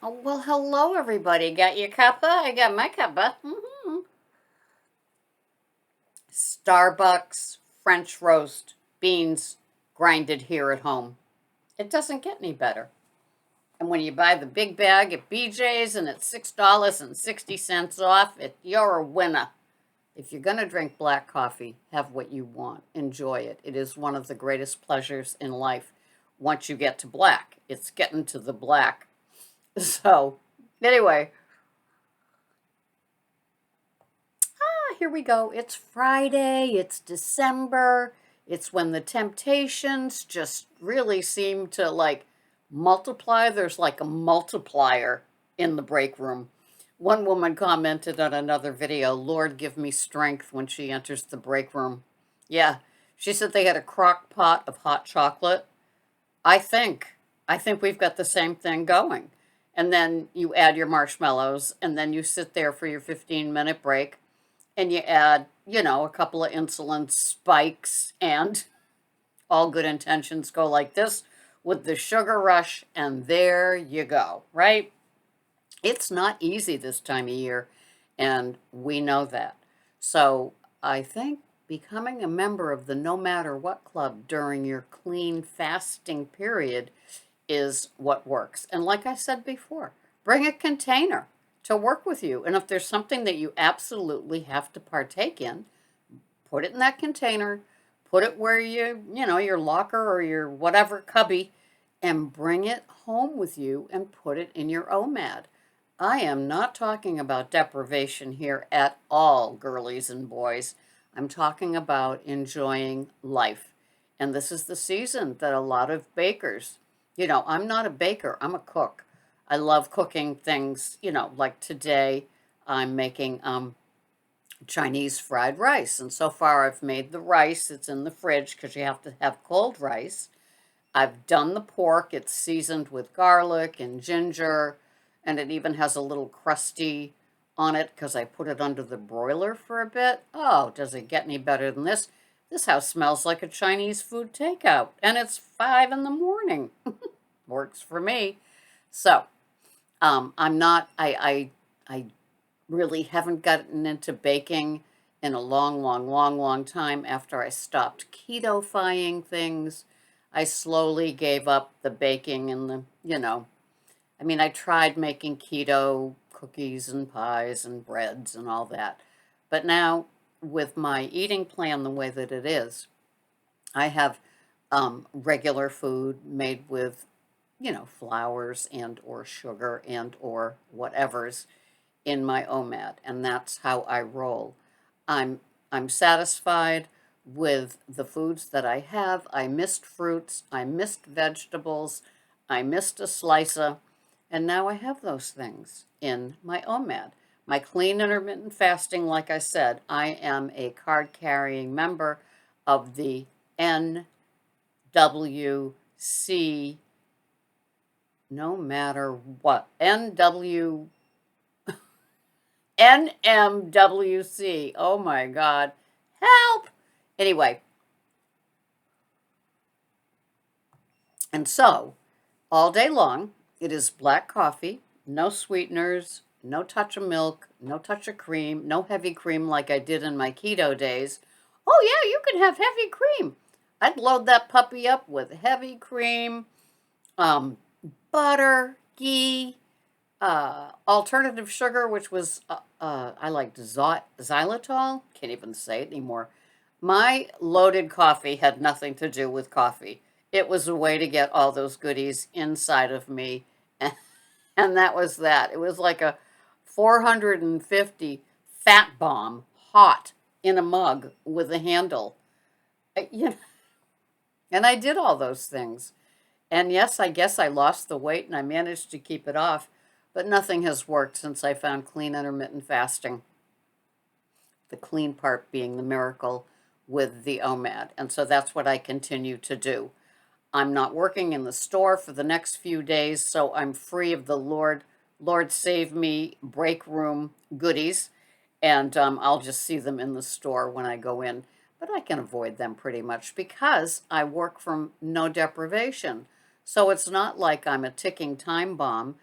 Oh, well, hello, everybody. Got your cuppa? I got my cuppa. Starbucks French roast beans grinded here at home. It doesn't get any better. And when you buy the big bag at BJ's and it's $6.60 off, you're a winner. If you're going to drink black coffee, have what you want. Enjoy it. It is one of the greatest pleasures in life. Once you get to black, it's getting to the black. So, anyway, here we go. It's Friday, it's December. It's when the temptations just really seem to like multiply. There's like a multiplier in the break room. One woman commented on another video, Lord, give me strength when she enters the break room. Yeah, she said they had a crock pot of hot chocolate. I think, I think we've got the same thing going. And then you add your marshmallows, and then you sit there for your 15-minute break and you add, a couple of insulin spikes, and all good intentions go like this with the sugar rush, and there you go, right? It's not easy this time of year, and we know that. So I think becoming a member of the No Matter What Club during your clean fasting period is what works. And like I said before, bring a container to work with you. And if there's something that you absolutely have to partake in, put it in that container, put it where your locker or your whatever cubby, and bring it home with you and put it in your OMAD. I am not talking about deprivation here at all, girlies and boys. I'm talking about enjoying life. And this is the season that a lot of bakers, I'm not a baker, I'm a cook. I love cooking things, like today I'm making Chinese fried rice. And so far I've made the rice, it's in the fridge because you have to have cold rice. I've done the pork. It's seasoned with garlic and ginger, and it even has a little crusty on it because I put it under the broiler for a bit. Oh, does it get any better than this? This house smells like a Chinese food takeout, and it's 5 in the morning. Works for me. So, I'm not. I really haven't gotten into baking in a long, long, long, long time after I stopped keto-fying things. I slowly gave up the baking and I tried making keto cookies and pies and breads and all that. But now, with my eating plan the way that it is, I have regular food made with, flours and or sugar and or whatever's in my OMAD, and that's how I roll. I'm I'm satisfied with the foods that I have. I missed fruits, I missed vegetables, I missed a slicer, and now I have those things in my OMAD. My clean intermittent fasting, like I said, I am a card carrying member of the NWC, no matter what. NMWC. Oh my God. Help! Anyway, and so all day long, it is black coffee, no sweeteners, no touch of milk, no touch of cream, no heavy cream like I did in my keto days. Oh, yeah, you can have heavy cream. I'd load that puppy up with heavy cream, um, butter, ghee, alternative sugar, which was I liked xylitol. Can't even say it anymore. My loaded coffee had nothing to do with coffee. It was a way to get all those goodies inside of me, and that was that. It was like a 450 fat bomb, hot in a mug with a handle. You know, and I did all those things. And yes, I guess I lost the weight and I managed to keep it off, but nothing has worked since I found clean intermittent fasting. The clean part being the miracle with the OMAD. And so that's what I continue to do. I'm not working in the store for the next few days, so I'm free of the Lord save me break room goodies, and I'll just see them in the store when I go in. But I can avoid them pretty much because I work from no deprivation. So it's not like I'm a ticking time bomb.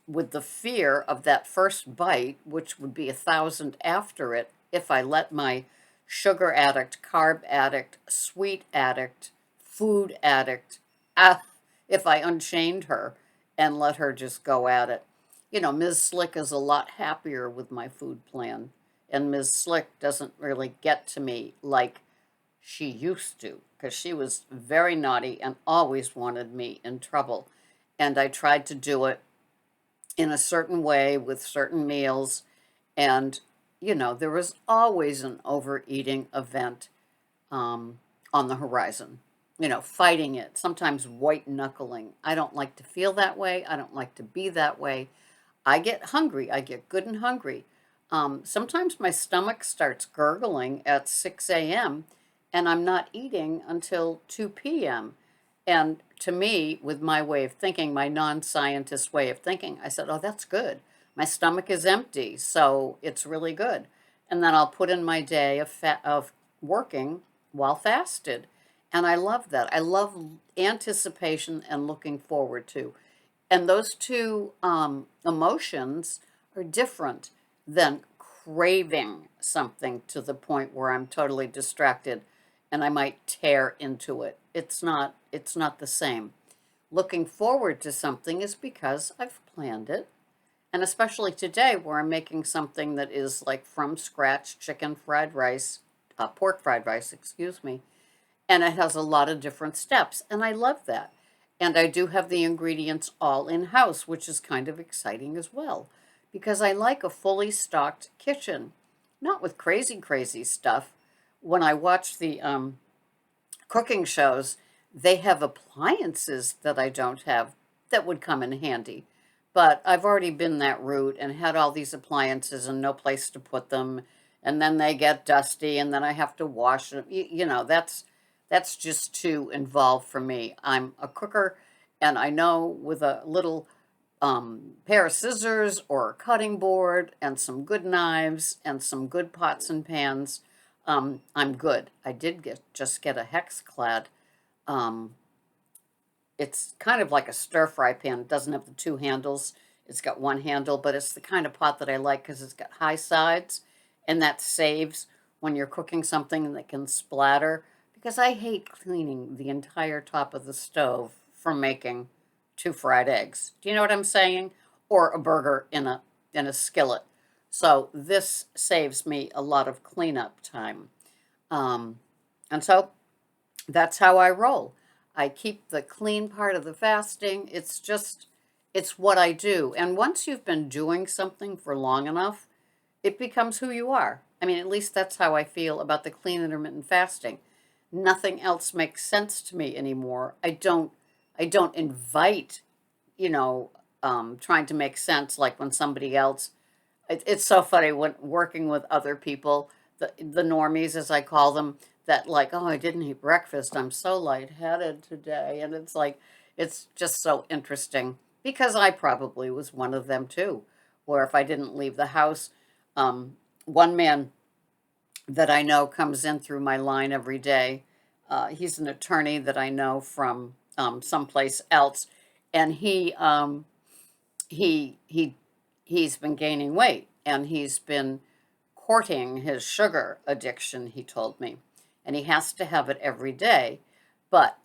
with the fear of that first bite, which would be 1,000 after it, if I let my sugar addict, carb addict, sweet addict, food addict, uh, if I unchained her and let her just go at it. Ms. Slick is a lot happier with my food plan, and Ms. Slick doesn't really get to me like she used to, because she was very naughty and always wanted me in trouble. And I tried to do it in a certain way with certain meals. And, there was always an overeating event on the horizon, fighting it, sometimes white knuckling. I don't like to feel that way. I don't like to be that way. I get hungry. I get good and hungry. Sometimes my stomach starts gurgling at 6 a.m. and I'm not eating until 2 p.m. And to me, with my way of thinking, my non-scientist way of thinking, I said, oh, that's good. My stomach is empty, so it's really good. And then I'll put in my day of working while fasted. And I love that. I love anticipation and looking forward to. And those two emotions are different than craving something to the point where I'm totally distracted and I might tear into it. It's not the same. Looking forward to something is because I've planned it. And especially today, where I'm making something that is like from scratch chicken fried rice, pork fried rice, excuse me, and it has a lot of different steps. And I love that. And I do have the ingredients all in house, which is kind of exciting as well, because I like a fully stocked kitchen, not with crazy, crazy stuff. When I watch the cooking shows, they have appliances that I don't have that would come in handy. But I've already been that route and had all these appliances and no place to put them. And then they get dusty and then I have to wash them. That's just too involved for me. I'm a cooker and I know with a little pair of scissors or a cutting board and some good knives and some good pots and pans, I'm good. I did just get a hex clad. Um, it's kind of like a stir fry pan. It doesn't have the two handles. It's got one handle, but it's the kind of pot that I like because it's got high sides, and that saves when you're cooking something that can splatter. Because I hate cleaning the entire top of the stove from making two fried eggs. Do you know what I'm saying? Or a burger in a skillet. So this saves me a lot of cleanup time. Um, and so that's how I roll. I keep the clean part of the fasting. It's what I do. And once you've been doing something for long enough, it becomes who you are. I mean, at least that's how I feel about the clean intermittent fasting. Nothing else makes sense to me anymore. I don't invite, trying to make sense like when somebody else. It's so funny when working with other people, the normies as I call them, that like, oh, I didn't eat breakfast. I'm so lightheaded today, and it's like, it's just so interesting because I probably was one of them too, where if I didn't leave the house, one man that I know comes in through my line every day. He's an attorney that I know from someplace else, and he he's been gaining weight and he's been courting his sugar addiction, he told me. And he has to have it every day. But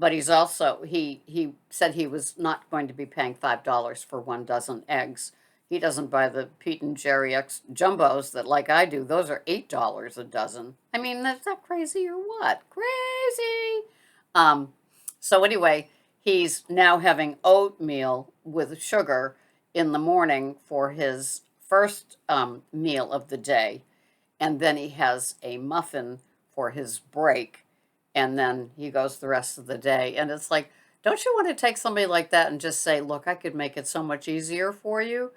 he's also he said he was not going to be paying $5 for 1 dozen eggs. He doesn't buy the Pete and Jerry X jumbos that like I do. Those are $8 a dozen. I mean, is that crazy or what? Crazy. Um, so anyway, he's now having oatmeal with sugar in the morning for his first meal of the day, and then he has a muffin for his break, and then he goes the rest of the day. And it's like, don't you want to take somebody like that and just say, look, I could make it so much easier for you,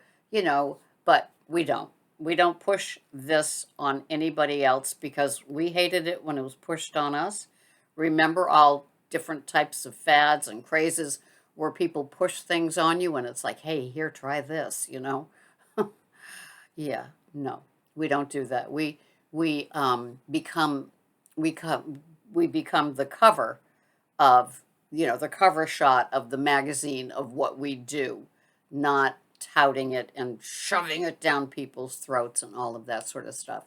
but we don't. We don't push this on anybody else because we hated it when it was pushed on us. Remember all different types of fads and crazes where people push things on you and it's like, hey, here, try this. Yeah, no, we don't do that. We become the cover of the cover shot of the magazine of what we do, not touting it and shoving it down people's throats and all of that sort of stuff.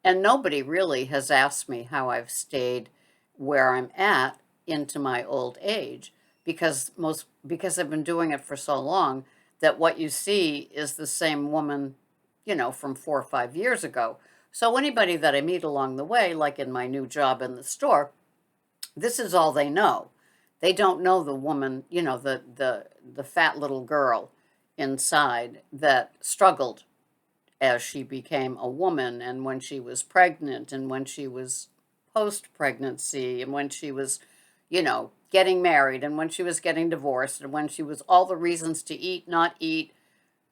And nobody really has asked me how I've stayed where I'm at into my old age because I've been doing it for so long that what you see is the same woman, from 4 or 5 years ago. So anybody that I meet along the way, like in my new job in the store, this is all they know. They don't know the woman, the fat little girl inside that struggled as she became a woman, and when she was pregnant, and when she was post pregnancy, and when she was, getting married, and when she was getting divorced, and when she was all the reasons to eat, not eat,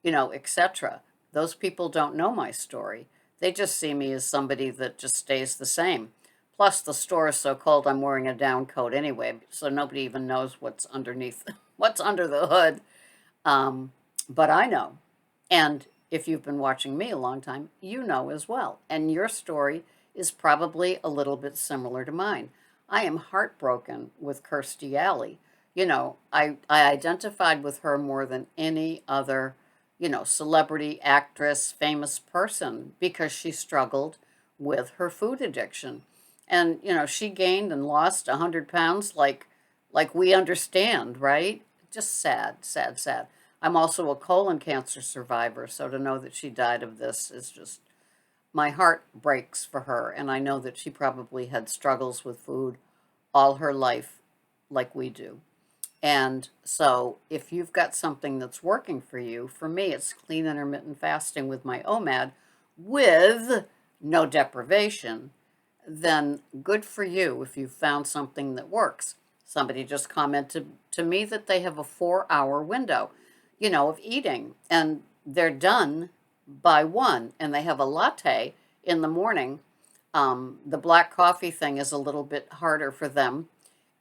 etc. Those people don't know my story. They just see me as somebody that just stays the same. Plus, the store is so cold, I'm wearing a down coat anyway, so nobody even knows what's underneath, what's under the hood. But I know. And if you've been watching me a long time, you know as well. And your story is probably a little bit similar to mine. I am heartbroken with Kirstie Alley. I identified with her more than any other, celebrity, actress, famous person because she struggled with her food addiction. And, she gained and lost 100 pounds like we understand, right? Just sad, sad, sad. I'm also a colon cancer survivor, so to know that she died of this is just, my heart breaks for her. And I know that she probably had struggles with food all her life, like we do. And so, if you've got something that's working for you, for me, it's clean intermittent fasting with my OMAD with no deprivation, then good for you if you've found something that works. Somebody just commented to me that they have a 4-hour window, of eating, and they're done by 1, and they have a latte in the morning. The black coffee thing is a little bit harder for them.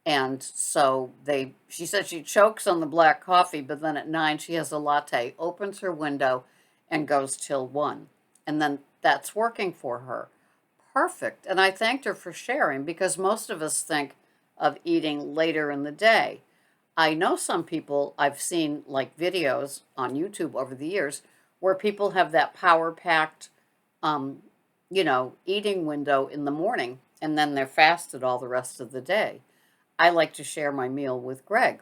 And so she said she chokes on the black coffee, but then at 9 she has a latte, opens her window, and goes till 1. And then that's working for her. Perfect. And I thanked her for sharing because most of us think of eating later in the day. I know some people, I've seen like videos on YouTube over the years where people have that power packed, eating window in the morning and then they're fasted all the rest of the day. I like to share my meal with Greg.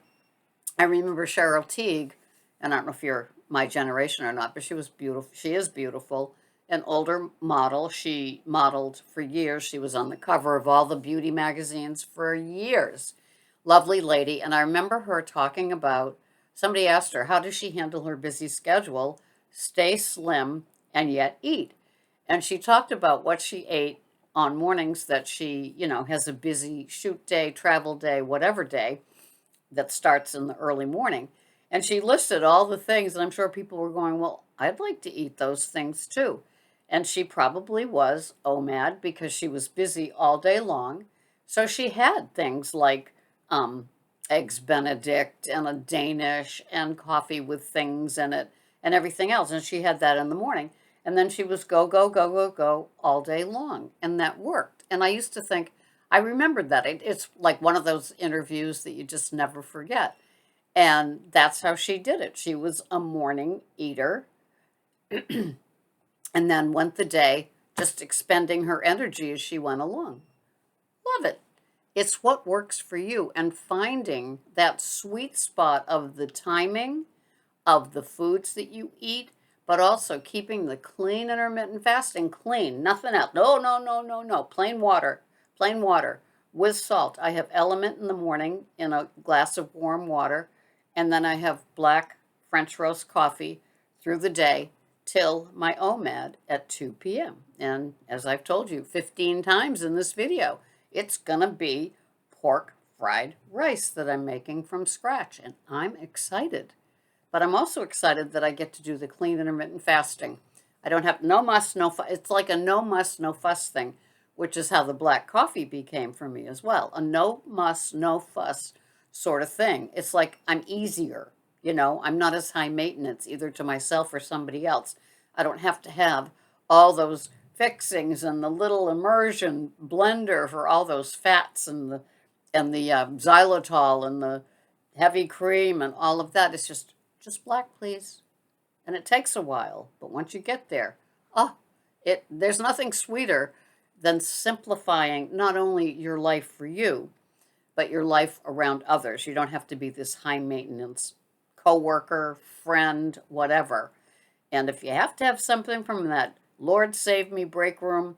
I remember Cheryl Teague, and I don't know if you're my generation or not, but she was beautiful. She is beautiful, an older model. She modeled for years. She was on the cover of all the beauty magazines for years. Lovely lady. And I remember her talking about, somebody asked her, how does she handle her busy schedule, stay slim, and yet eat? And she talked about what she ate on mornings that she, has a busy shoot day, travel day, whatever day that starts in the early morning. And she listed all the things, and I'm sure people were going, well, I'd like to eat those things too. And she probably was OMAD because she was busy all day long. So she had things like eggs Benedict and a Danish and coffee with things in it and everything else. And she had that in the morning. And then she was go, go, go, go, go all day long. And that worked. And I used to think, I remembered that. It's like one of those interviews that you just never forget. And that's how she did it. She was a morning eater and then went the day just expending her energy as she went along. Love it. It's what works for you and finding that sweet spot of the timing of the foods that you eat, but also keeping the clean intermittent fasting clean, nothing else. No, no, no, no, no. Plain water with salt. I have Element in the morning in a glass of warm water, and then I have black French roast coffee through the day till my OMAD at 2 p.m. And as I've told you 15 times in this video, it's going to be pork fried rice that I'm making from scratch, and I'm excited. But I'm also excited that I get to do the clean intermittent fasting. I don't have no muss, no fuss. It's like a no muss, no fuss thing, which is how the black coffee became for me as well. A no muss, no fuss sort of thing. It's like I'm easier, I'm not as high maintenance either to myself or somebody else. I don't have to have all those fixings and the little immersion blender for all those fats and the xylitol and the heavy cream and all of that. It's just Just black, please. And it takes a while, but once you get there, there's nothing sweeter than simplifying not only your life for you, but your life around others. You don't have to be this high maintenance coworker, friend, whatever. And if you have to have something from that Lord Save Me break room,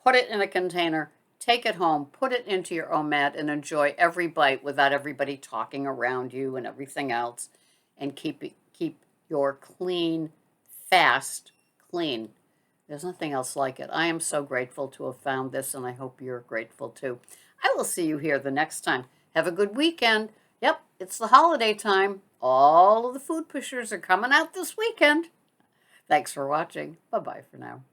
put it in a container, take it home, put it into your OMAD, and enjoy every bite without everybody talking around you and everything else. And keep your clean, fast, clean. There's nothing else like it. I am so grateful to have found this, and I hope you're grateful too. I will see you here the next time. Have a good weekend. Yep, it's the holiday time. All of the food pushers are coming out this weekend. Thanks for watching. Bye-bye for now.